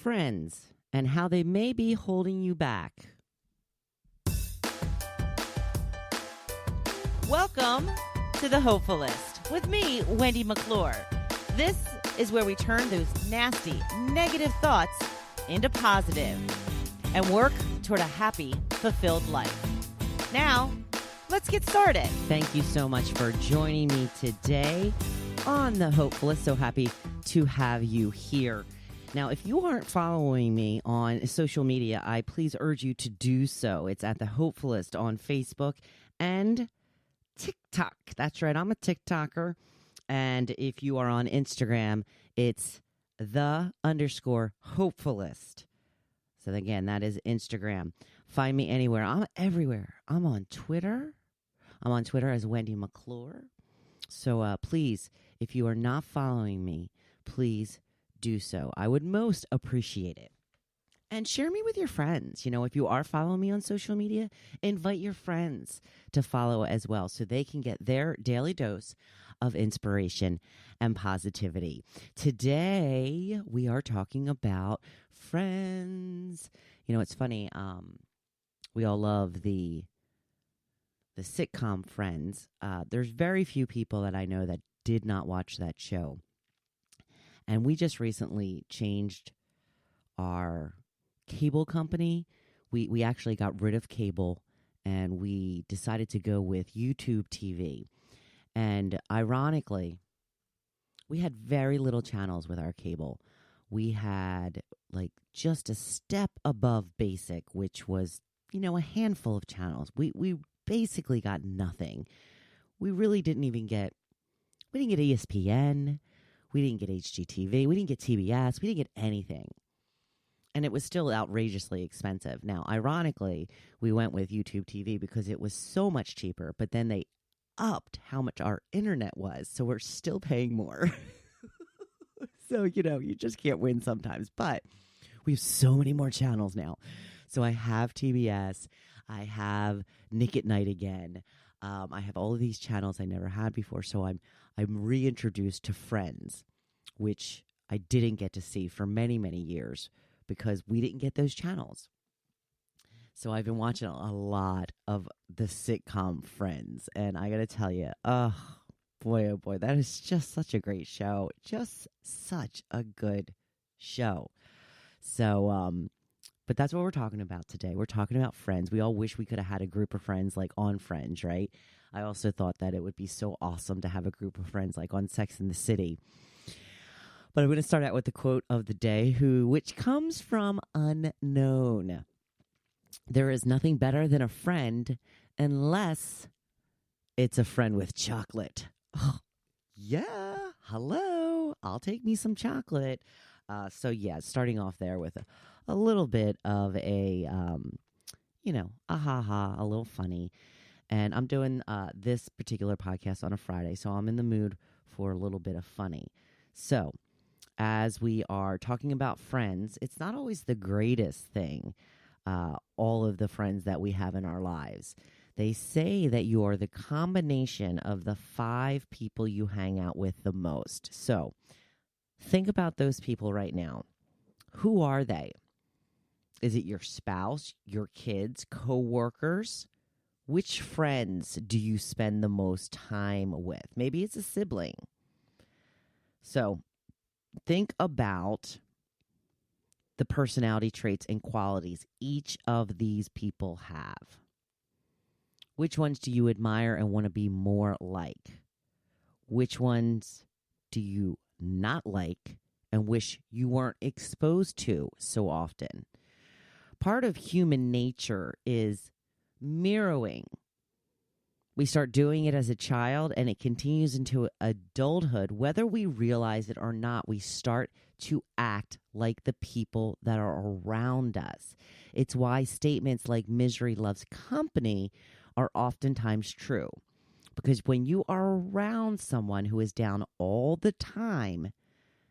friends and how they may be holding you back. Welcome to the Hopefulist with me, Wendy McClure. This is where we turn those nasty, negative thoughts into positive and work toward a happy, fulfilled life. Now, let's get started. Thank you so much for joining me today on the Hopefulist. So happy to have you here. Now, if you aren't following me on social media, I please urge you to do so. It's at the Hopefulist on Facebook and TikTok. That's right. I'm a TikToker. And if you are on Instagram, it's _Hopefulist. So again, that is Instagram. Find me anywhere. I'm everywhere. I'm on Twitter. I'm on Twitter as Wendy McClure. So please, if you are not following me, please do so. I would most appreciate it. And share me with your friends. You know, if you are following me on social media, invite your friends to follow as well so they can get their daily dose of inspiration and positivity. Today, we are talking about friends. You know, it's funny. We all love the sitcom Friends. There's very few people that I know that did not watch that show. And we just recently changed our cable company. We actually got rid of cable and we decided to go with YouTube TV. And ironically, we had very little channels with our cable. We had like just a step above basic, which was, you know, a handful of channels. We basically got nothing. We really didn't get ESPN. We didn't get HGTV. We didn't get TBS. We didn't get anything. And it was still outrageously expensive. Now, ironically, we went with YouTube TV because it was so much cheaper, but then they upped how much our internet was, so we're still paying more. So, you know, you just can't win sometimes. But we have so many more channels now. So I have TBS. I have Nick at Night again. I have all of these channels I never had before. So I'm reintroduced to Friends, which I didn't get to see for many, many years because we didn't get those channels. So I've been watching a lot of the sitcom Friends. And I got to tell you, oh boy, that is just such a great show. Just such a good show. So, but that's what we're talking about today. We're talking about friends. We all wish we could have had a group of friends like on Friends, right? I also thought that it would be so awesome to have a group of friends like on Sex and the City. But I'm going to start out with the quote of the day, which comes from Unknown. There is nothing better than a friend unless it's a friend with chocolate. Oh, yeah, hello. I'll take me some chocolate. So yeah, starting off there with a little bit of a, a little funny. And I'm doing this particular podcast on a Friday, so I'm in the mood for a little bit of funny. So as we are talking about friends, it's not always the greatest thing, all of the friends that we have in our lives. They say that you are the combination of the 5 people you hang out with the most. So think about those people right now. Who are they? Is it your spouse, your kids, coworkers? Which friends do you spend the most time with? Maybe it's a sibling. So think about the personality traits and qualities each of these people have. Which ones do you admire and want to be more like? Which ones do you not like and wish you weren't exposed to so often? Part of human nature is mirroring. We start doing it as a child and it continues into adulthood. Whether we realize it or not, we start to act like the people that are around us. It's why statements like misery loves company are oftentimes true. Because when you are around someone who is down all the time,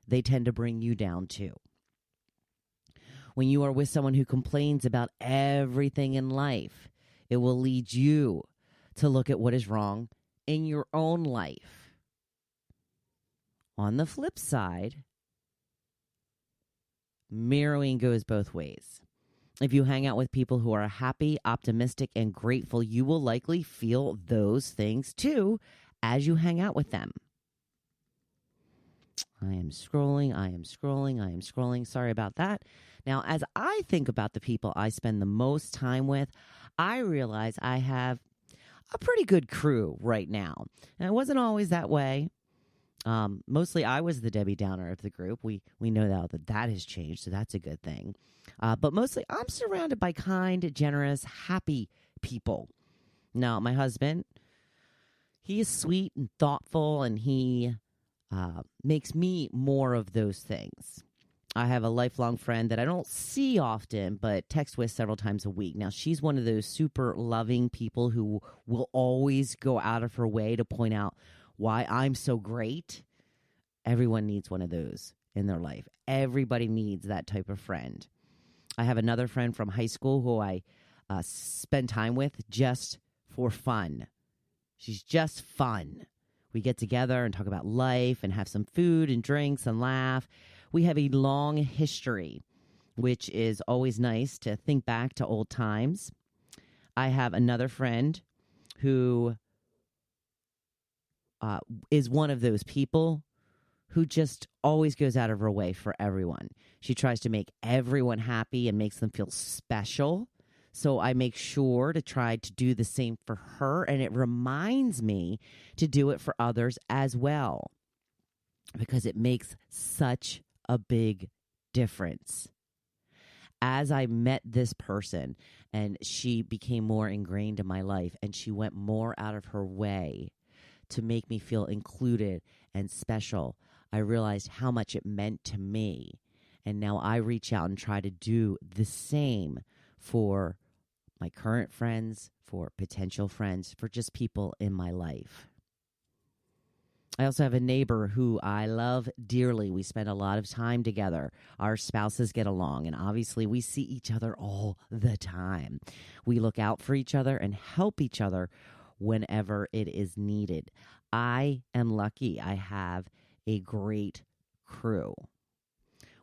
they tend to bring you down too. When you are with someone who complains about everything in life, it will lead you to look at what is wrong in your own life. On the flip side, mirroring goes both ways. If you hang out with people who are happy, optimistic, and grateful, you will likely feel those things too as you hang out with them. I am scrolling. Sorry about that. Now, as I think about the people I spend the most time with, I realize I have a pretty good crew right now. And it wasn't always that way. Mostly I was the Debbie Downer of the group. We know now that has changed, so that's a good thing. But mostly I'm surrounded by kind, generous, happy people. Now, my husband, he is sweet and thoughtful, and he makes me more of those things. I have a lifelong friend that I don't see often, but text with several times a week. Now, she's one of those super loving people who will always go out of her way to point out why I'm so great. Everyone needs one of those in their life. Everybody needs that type of friend. I have another friend from high school who I spend time with just for fun. She's just fun. We get together and talk about life and have some food and drinks and laugh. We have a long history, which is always nice to think back to old times. I have another friend who is one of those people who just always goes out of her way for everyone. She tries to make everyone happy and makes them feel special. So I make sure to try to do the same for her, and it reminds me to do it for others as well, because it makes such a big difference. As I met this person and she became more ingrained in my life, and she went more out of her way to make me feel included and special, I realized how much it meant to me. And now I reach out and try to do the same for my current friends, for potential friends, for just people in my life. I also have a neighbor who I love dearly. We spend a lot of time together. Our spouses get along, and obviously we see each other all the time. We look out for each other and help each other whenever it is needed. I am lucky. I have a great crew.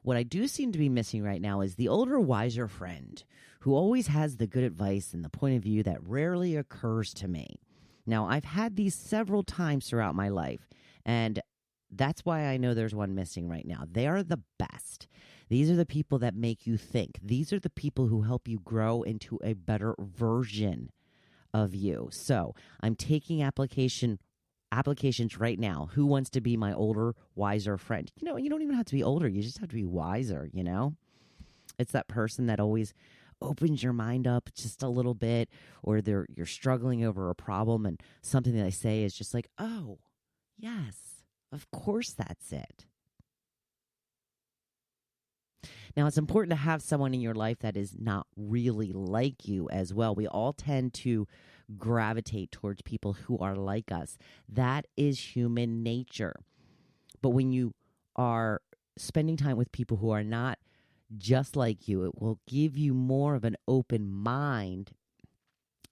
What I do seem to be missing right now is the older, wiser friend who always has the good advice and the point of view that rarely occurs to me. Now, I've had these several times throughout my life, and that's why I know there's one missing right now. They are the best. These are the people that make you think. These are the people who help you grow into a better version of you. So I'm taking applications right now. Who wants to be my older, wiser friend? You don't even have to be older. You just have to be wiser, It's that person that always opens your mind up just a little bit, or you're struggling over a problem and something that I say is just like, oh, yes, of course that's it. Now, it's important to have someone in your life that is not really like you as well. We all tend to gravitate towards people who are like us. That is human nature. But when you are spending time with people who are not just like you, it will give you more of an open mind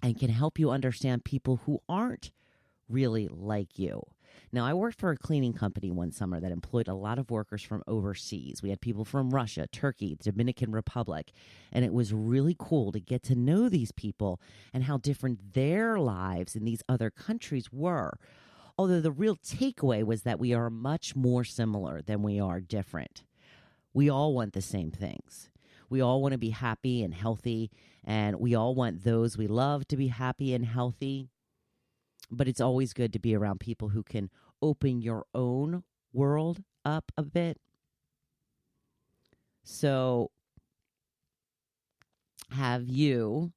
and can help you understand people who aren't really like you. Now, I worked for a cleaning company one summer that employed a lot of workers from overseas. We had people from Russia, Turkey, the Dominican Republic, and it was really cool to get to know these people and how different their lives in these other countries were. Although the real takeaway was that we are much more similar than we are different. We all want the same things. We all want to be happy and healthy, and we all want those we love to be happy and healthy. But it's always good to be around people who can open your own world up a bit. So, have you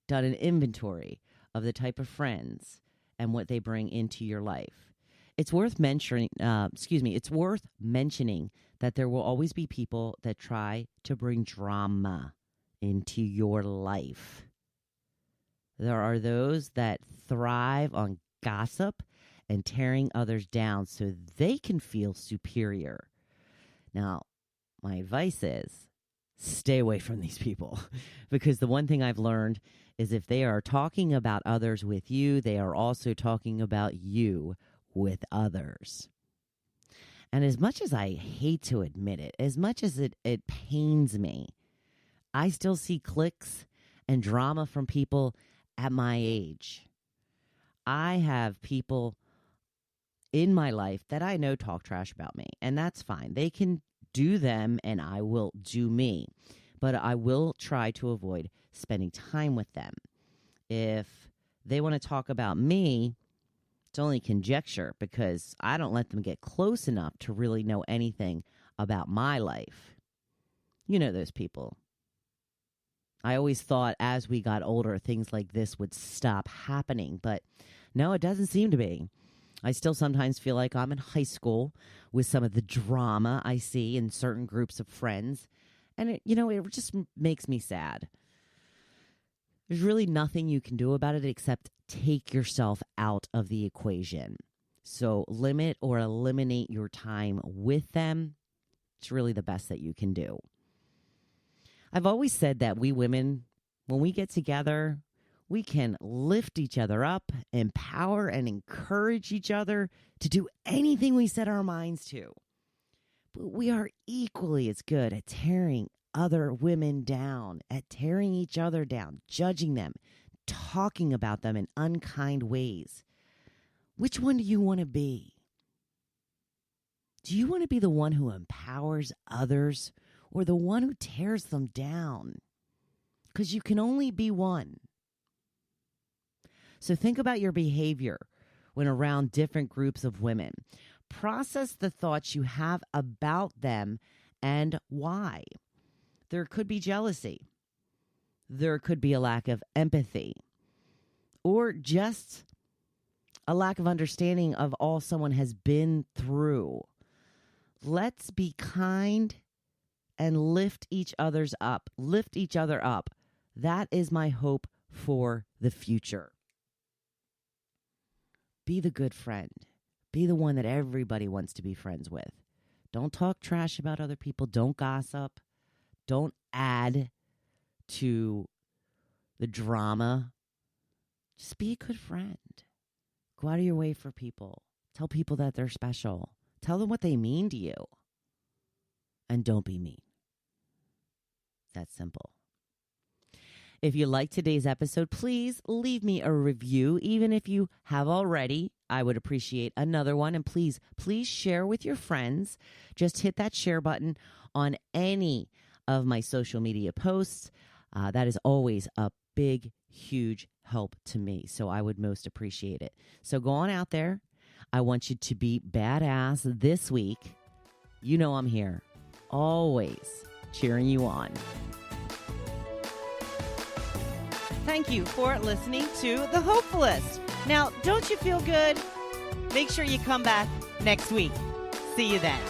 done an inventory of the type of friends and what they bring into your life? It's worth mentioning. It's worth mentioning that there will always be people that try to bring drama into your life. There are those that thrive on gossip and tearing others down so they can feel superior. Now, my advice is stay away from these people, because the one thing I've learned is if they are talking about others with you, they are also talking about you with others. And as much as I hate to admit it, as much as it pains me, I still see cliques and drama from people at my age. I have people in my life that I know talk trash about me, and that's fine. They can do them, and I will do me. But I will try to avoid spending time with them. If they want to talk about me, it's only conjecture because I don't let them get close enough to really know anything about my life. You know those people. I always thought as we got older, things like this would stop happening, but no, it doesn't seem to be. I still sometimes feel like I'm in high school with some of the drama I see in certain groups of friends, and it just makes me sad. There's really nothing you can do about it except take yourself out of the equation. So limit or eliminate your time with them. It's really the best that you can do. I've always said that we women, when we get together, we can lift each other up, empower and encourage each other to do anything we set our minds to. But we are equally as good at tearing other women down, at tearing each other down, judging them, talking about them in unkind ways. Which one do you want to be? Do you want to be the one who empowers others or the one who tears them down? Because you can only be one. So think about your behavior when around different groups of women. Process the thoughts you have about them and why. There could be jealousy. There could be a lack of empathy. Or just a lack of understanding of all someone has been through. Let's be kind and lift each other up. Lift each other up. That is my hope for the future. Be the good friend. Be the one that everybody wants to be friends with. Don't talk trash about other people. Don't gossip. Don't add to the drama. Just be a good friend. Go out of your way for people. Tell people that they're special. Tell them what they mean to you. And don't be mean. That's simple. If you liked today's episode, please leave me a review. Even if you have already, I would appreciate another one. And please share with your friends. Just hit that share button on any of my social media posts. That is always a big, huge help to me. So I would most appreciate it. So go on out there. I want you to be badass this week. You know I'm here, always cheering you on. Thank you for listening to The Hopefulist. Now, don't you feel good? Make sure you come back next week. See you then.